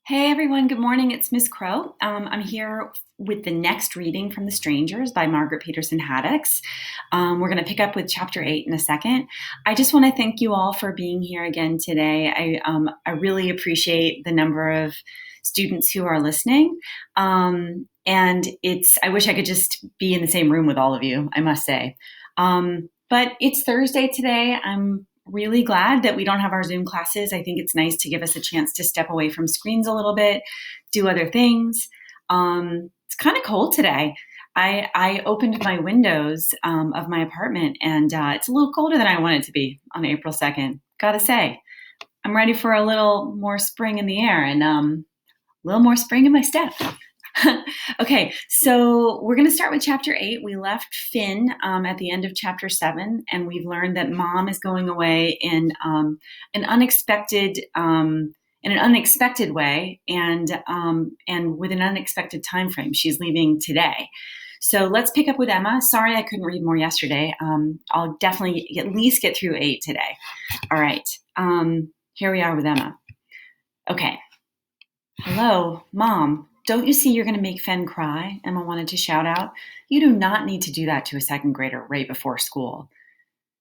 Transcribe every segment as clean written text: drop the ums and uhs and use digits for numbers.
Hey everyone, good morning. It's Miss Crow. I'm here with the next reading from The Strangers by Margaret Peterson Haddix. We're going to pick up with chapter 8 in a second. I just want to thank you all for being here again today. I really appreciate the number of students who are listening. I wish I could just be in the same room with all of you, I must say. But it's Thursday today. I'm really glad that we don't have our Zoom classes. I think it's nice to give us a chance to step away from screens a little bit, do other things. It's kind of cold today. I opened my windows of my apartment and it's a little colder than I want it to be on April 2nd. Gotta say, I'm ready for a little more spring in the air and a little more spring in my step. Okay, so we're going to start with chapter 8. We left Finn at the end of chapter 7, and we've learned that Mom is going away in an unexpected way, and with an unexpected time frame. She's leaving today. So let's pick up with Emma. Sorry I couldn't read more yesterday. I'll definitely at least get through 8 today. All right, here we are with Emma. Okay. Hello, Mom. Don't you see you're going to make Finn cry? Emma wanted to shout out. You do not need to do that to a second grader right before school.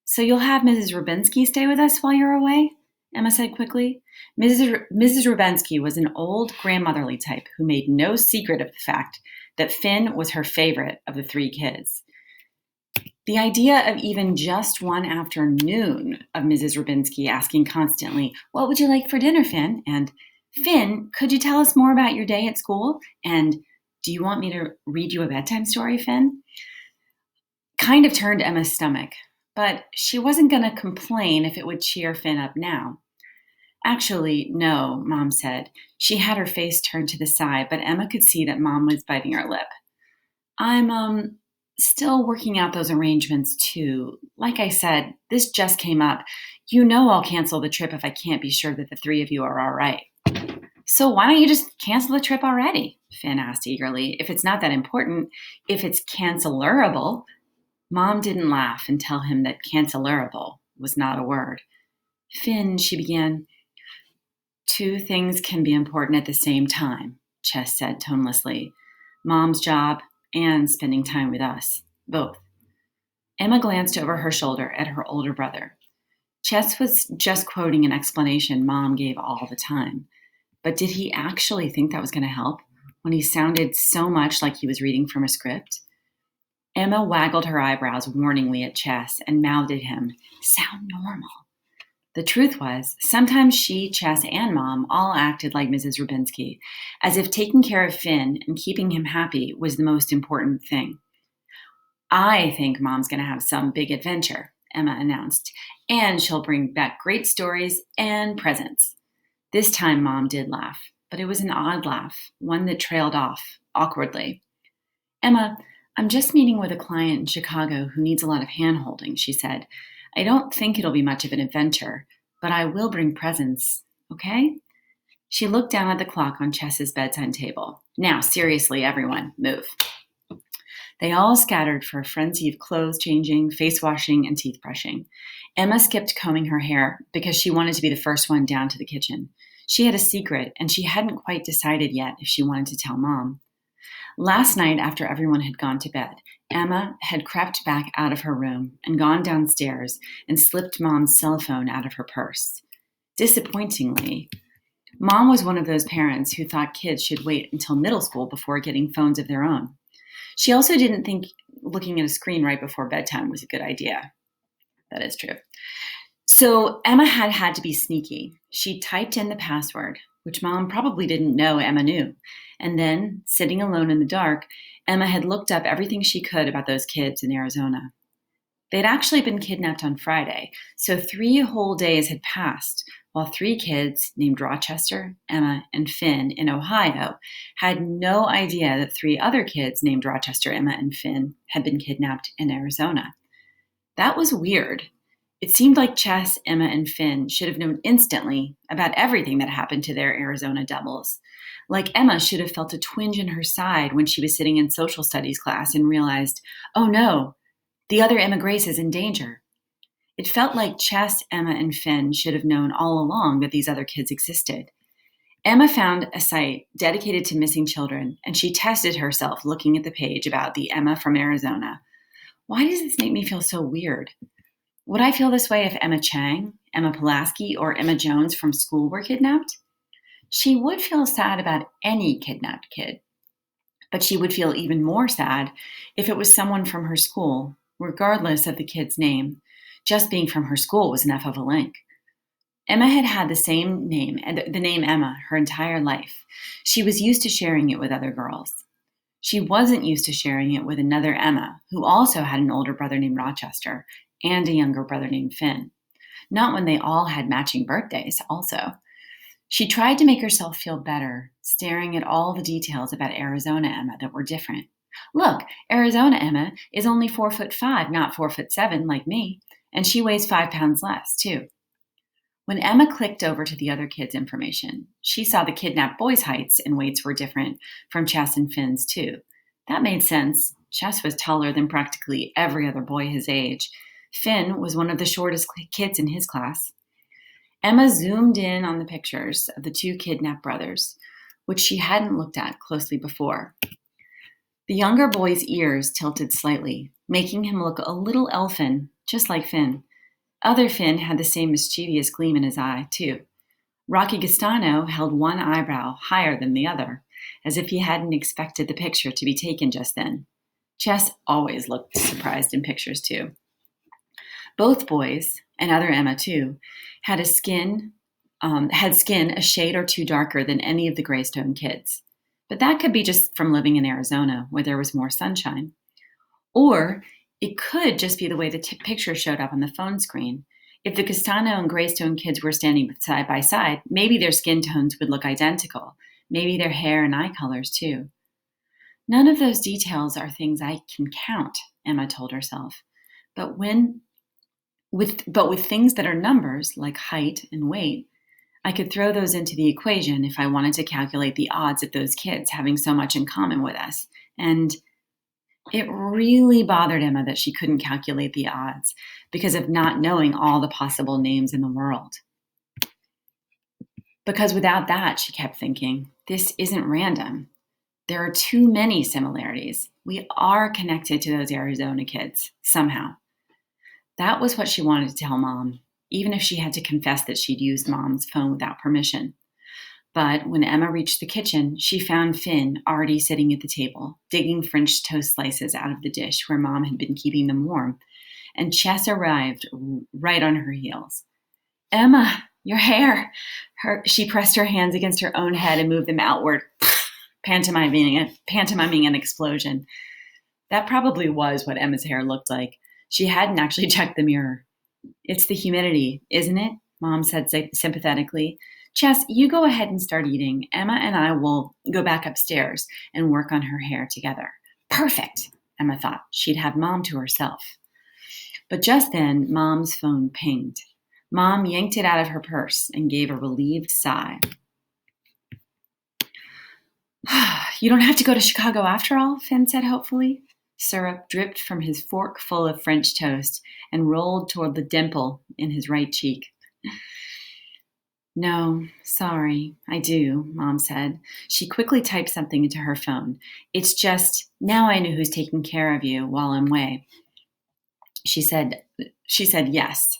So you'll have Mrs. Rubinsky stay with us while you're away? Emma said quickly. Mrs. Rubinsky was an old grandmotherly type who made no secret of the fact that Finn was her favorite of the 3 kids. The idea of even just one afternoon of Mrs. Rubinsky asking constantly, "What would you like for dinner, Finn?" and "Finn, could you tell us more about your day at school?" and "Do you want me to read you a bedtime story, Finn?" kind of turned Emma's stomach, but she wasn't going to complain if it would cheer Finn up now. Actually, no, Mom said. She had her face turned to the side, but Emma could see that Mom was biting her lip. I'm still working out those arrangements too. Like I said, this just came up. You know I'll cancel the trip if I can't be sure that the 3 of you are all right. So why don't you just cancel the trip already? Finn asked eagerly. If it's not that important, if it's cancelerable. Mom didn't laugh and tell him that cancelerable was not a word. Finn, she began. 2 things can be important at the same time, Chess said tonelessly. Mom's job and spending time with us, both. Emma glanced over her shoulder at her older brother. Chess was just quoting an explanation Mom gave all the time. But did he actually think that was going to help when he sounded so much like he was reading from a script? Emma waggled her eyebrows warningly at Chess and mouthed at him, "Sound normal." The truth was, sometimes she, Chess, and Mom all acted like Mrs. Rubinsky, as if taking care of Finn and keeping him happy was the most important thing. "I think Mom's going to have some big adventure," Emma announced, "and she'll bring back great stories and presents." This time Mom did laugh, but it was an odd laugh, one that trailed off awkwardly. "Emma, I'm just meeting with a client in Chicago who needs a lot of hand-holding," she said. "I don't think it'll be much of an adventure, but I will bring presents, okay?" She looked down at the clock on Chess's bedside table. "Now, seriously, everyone, move." They all scattered for a frenzy of clothes changing, face washing, and teeth brushing. Emma skipped combing her hair because she wanted to be the first one down to the kitchen. She had a secret, and she hadn't quite decided yet if she wanted to tell Mom. Last night, after everyone had gone to bed, Emma had crept back out of her room and gone downstairs and slipped Mom's cell phone out of her purse. Disappointingly, Mom was one of those parents who thought kids should wait until middle school before getting phones of their own. She also didn't think looking at a screen right before bedtime was a good idea. That is true. So Emma had to be sneaky. She typed in the password, which Mom probably didn't know Emma knew. And then, sitting alone in the dark, Emma had looked up everything she could about those kids in Arizona. They'd actually been kidnapped on Friday, so 3 whole days had passed while 3 kids named Rochester, Emma, and Finn in Ohio had no idea that 3 other kids named Rochester, Emma, and Finn had been kidnapped in Arizona. That was weird. It seemed like Chess, Emma, and Finn should have known instantly about everything that happened to their Arizona doubles. Like Emma should have felt a twinge in her side when she was sitting in social studies class and realized, oh no, the other Emma Grace is in danger. It felt like Chess, Emma, and Finn should have known all along that these other kids existed. Emma found a site dedicated to missing children, and she tested herself looking at the page about the Emma from Arizona. Why does this make me feel so weird? Would I feel this way if Emma Chang, Emma Pulaski, or Emma Jones from school were kidnapped? She would feel sad about any kidnapped kid, but she would feel even more sad if it was someone from her school, regardless of the kid's name. Just being from her school was enough of a link. Emma had had the same name, the name Emma, her entire life. She was used to sharing it with other girls. She wasn't used to sharing it with another Emma, who also had an older brother named Rochester and a younger brother named Finn. Not when they all had matching birthdays, also. She tried to make herself feel better, staring at all the details about Arizona Emma that were different. Look, Arizona Emma is only 4'5", not 4'7", like me, and she weighs 5 pounds less, too. When Emma clicked over to the other kids' information, she saw the kidnapped boys' heights and weights were different from Chess and Finn's, too. That made sense. Chess was taller than practically every other boy his age. Finn was one of the shortest kids in his class. Emma zoomed in on the pictures of the 2 kidnapped brothers, which she hadn't looked at closely before. The younger boy's ears tilted slightly, making him look a little elfin, just like Finn. Other Finn had the same mischievous gleam in his eye, too. Rocky Gastano held one eyebrow higher than the other, as if he hadn't expected the picture to be taken just then. Chess always looked surprised in pictures, too. Both boys, and other Emma too, had skin a shade or 2 darker than any of the Greystone kids. But that could be just from living in Arizona, where there was more sunshine. Or it could just be the way the picture showed up on the phone screen. If the Castano and Greystone kids were standing side by side, maybe their skin tones would look identical. Maybe their hair and eye colors, too. None of those details are things I can count, Emma told herself. But with things that are numbers, like height and weight, I could throw those into the equation if I wanted to calculate the odds of those kids having so much in common with us. And it really bothered Emma that she couldn't calculate the odds because of not knowing all the possible names in the world. Because without that, she kept thinking, this isn't random. There are too many similarities. We are connected to those Arizona kids, somehow. That was what she wanted to tell Mom, even if she had to confess that she'd used Mom's phone without permission. But when Emma reached the kitchen, she found Finn already sitting at the table, digging French toast slices out of the dish where Mom had been keeping them warm. And Chess arrived right on her heels. Emma, your hair! She pressed her hands against her own head and moved them outward, pantomiming an explosion. That probably was what Emma's hair looked like. She hadn't actually checked the mirror. It's the humidity, isn't it? Mom said sympathetically. Chess, you go ahead and start eating. Emma and I will go back upstairs and work on her hair together. Perfect, Emma thought. She'd have Mom to herself. But just then, Mom's phone pinged. Mom yanked it out of her purse and gave a relieved sigh. You don't have to go to Chicago after all, Finn said hopefully. Syrup dripped from his fork full of French toast and rolled toward the dimple in his right cheek. No, sorry, I do, Mom said. She quickly typed something into her phone. It's just, now I know who's taking care of you while I'm away. She said yes.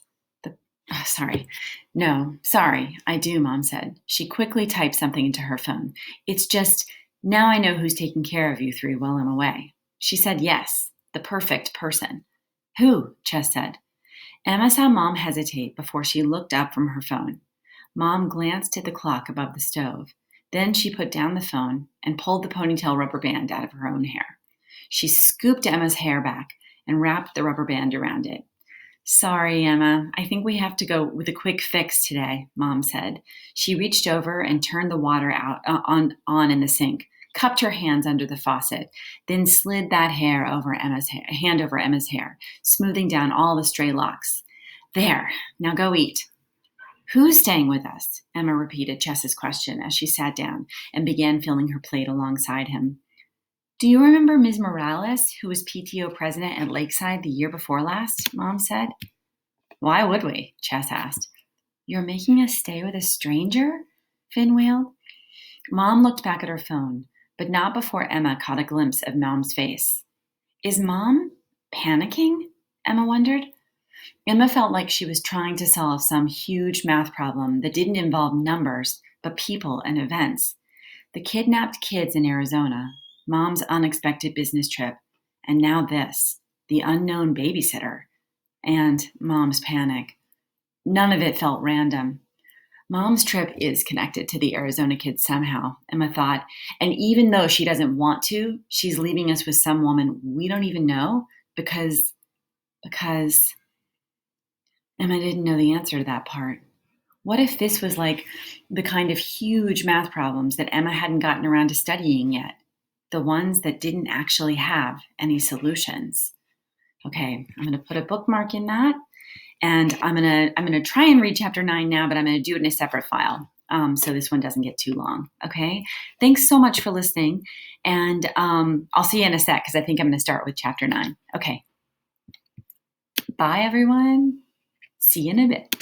Sorry. No, sorry, I do, Mom said. She quickly typed something into her phone. It's just, now I know who's taking care of you three while I'm away. She said yes, the perfect person. Who? Chess said. Emma saw Mom hesitate before she looked up from her phone. Mom glanced at the clock above the stove. Then she put down the phone and pulled the ponytail rubber band out of her own hair. She scooped Emma's hair back and wrapped the rubber band around it. Sorry, Emma. I think we have to go with a quick fix today, Mom said. She reached over and turned the water out on in the sink, cupped her hands under the faucet, then slid that hand over Emma's hair, smoothing down all the stray locks. There, now go eat. Who's staying with us? Emma repeated Chess's question as she sat down and began filling her plate alongside him. Do you remember Ms. Morales, who was PTO president at Lakeside the year before last? Mom said. Why would we? Chess asked. You're making us stay with a stranger? Finn wailed. Mom looked back at her phone, but not before Emma caught a glimpse of Mom's face. Is Mom panicking? Emma wondered. Emma felt like she was trying to solve some huge math problem that didn't involve numbers, but people and events. The kidnapped kids in Arizona, Mom's unexpected business trip, and now this, the unknown babysitter, and Mom's panic. None of it felt random. Mom's trip is connected to the Arizona kids somehow, Emma thought. And even though she doesn't want to, she's leaving us with some woman we don't even know because Emma didn't know the answer to that part. What if this was like the kind of huge math problems that Emma hadn't gotten around to studying yet? The ones that didn't actually have any solutions. Okay, I'm going to put a bookmark in that. And I'm gonna try and read chapter 9 now, but I'm gonna do it in a separate file, so this one doesn't get too long. Okay. Thanks so much for listening, and I'll see you in a sec because I think I'm gonna start with chapter 9. Okay. Bye, everyone. See you in a bit.